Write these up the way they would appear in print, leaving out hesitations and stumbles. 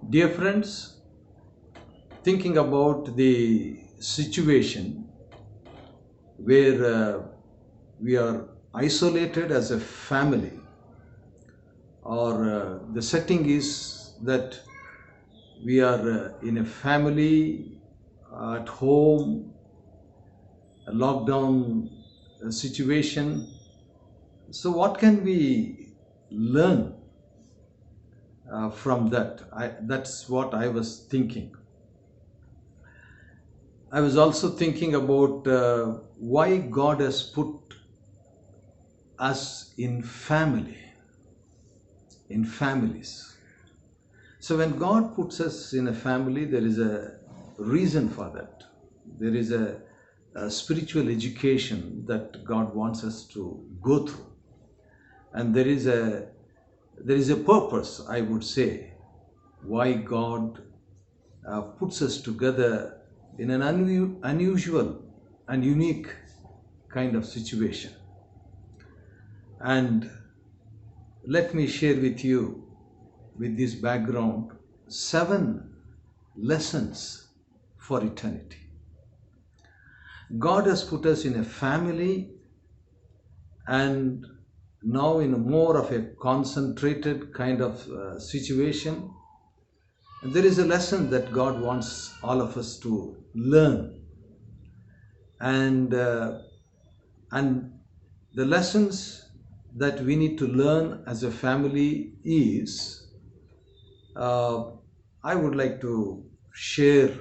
Dear friends, thinking about the situation where we are isolated as a family, or the setting is that we are in a family at home, a lockdown situation. So, what can we learn from that? That's what I was thinking. I was also thinking about why God has put us in families. So when God puts us in a family, there is a reason for that. There is a spiritual education that God wants us to go through, and there is a purpose, I would say, why God puts us together in an unusual and unique kind of situation. And let me share with you, with this background, 7 lessons for eternity. God has put us in a family, and now in a more of a concentrated kind of situation. And there is a lesson that God wants all of us to learn, and and the lessons that we need to learn as a family is, uh, I would like to share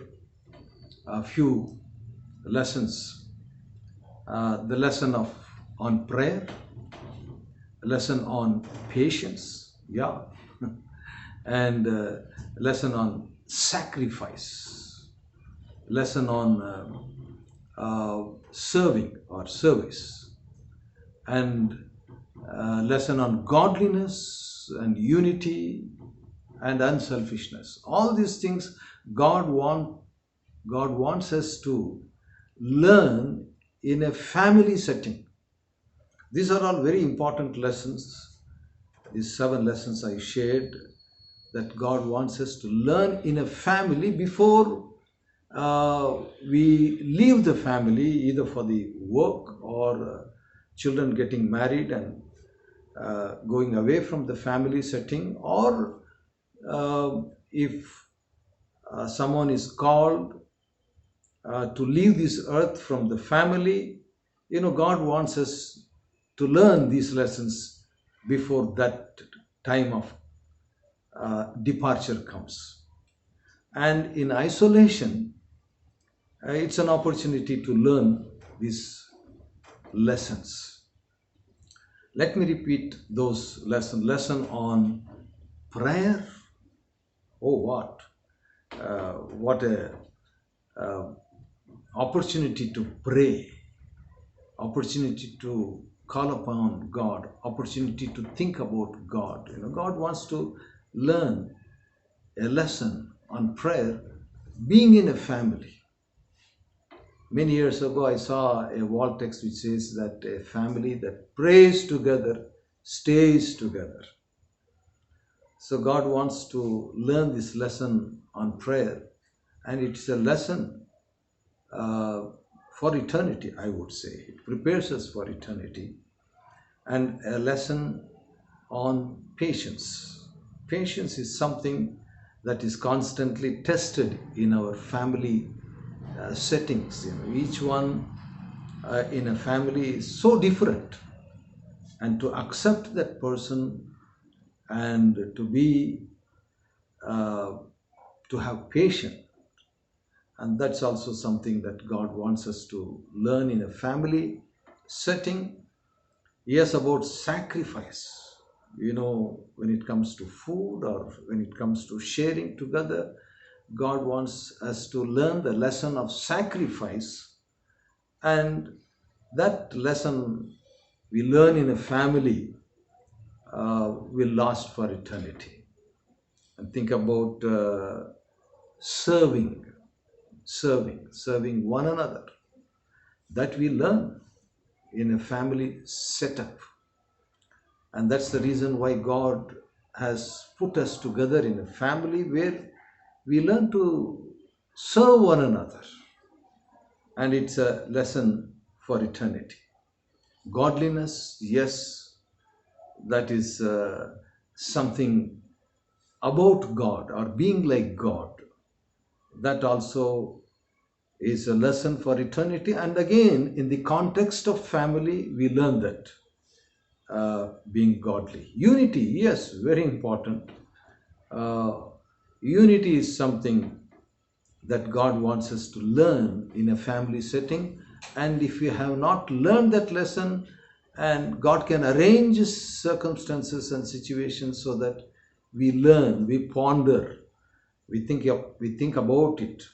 a few lessons. The lesson of on prayer, lesson on patience, yeah, and lesson on sacrifice, lesson on serving or service, and lesson on godliness and unity and unselfishness. All these things God wants us to learn in a family setting. These are all very important lessons. These 7 lessons I shared, that God wants us to learn in a family before we leave the family, either for the work or children getting married and going away from the family setting, or if someone is called to leave this earth from the family. God wants us to learn these lessons before that time of departure comes. And in isolation, it's an opportunity to learn these lessons. Let me repeat those lessons. Lesson on prayer. Oh, what a uh, opportunity to pray, opportunity to call upon God, opportunity to think about God. God wants to learn a lesson on prayer, being in a family. Many years ago, I saw a wall text which says that a family that prays together stays together. So God wants to learn this lesson on prayer, and it's a lesson uh, for eternity, I would say. It prepares us for eternity. And a lesson on patience. Patience is something that is constantly tested in our family settings. Each one in a family is so different, and to accept that person and uh, to have patience, and that's also something that God wants us to learn in a family setting. Yes, about sacrifice. When it comes to food or when it comes to sharing together, God wants us to learn the lesson of sacrifice, and that lesson we learn in a family will last for eternity. And think about serving, serving one another. That we learn in a family setup. And that's the reason why God has put us together in a family where we learn to serve one another, and it's a lesson for eternity. Godliness, yes, that is something about God or being like God. That also is a lesson for eternity. And again, in the context of family, we learn that being godly. Unity, yes, very important. Uh, Unity is something that God wants us to learn in a family setting. And if we have not learned that lesson, and God can arrange circumstances and situations so that we learn, we ponder, we think about it.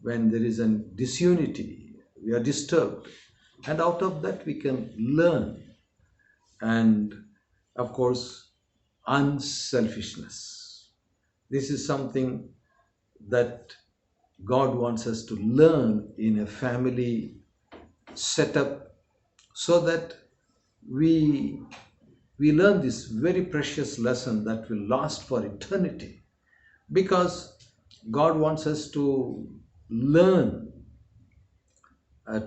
When there is a disunity, we are disturbed, and out of that we can learn. And of course, unselfishness. This is something that God wants us to learn in a family setup, so that we we learn this very precious lesson that will last for eternity, because God wants us to learn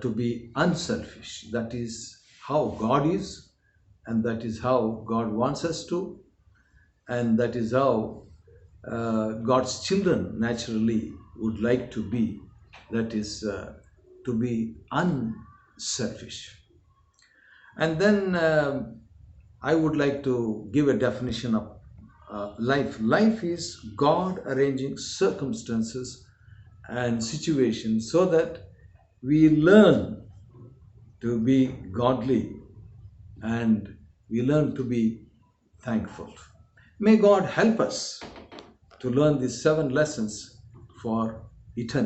to be unselfish. That is how God is, and that is how God wants us to, and that is how God's children naturally would like to be. That is to be unselfish. And then I would like to give a definition of life. Life is God arranging circumstances and situations so that we learn to be godly, and we learn to be thankful. May God help us to learn these 7 lessons for eternity.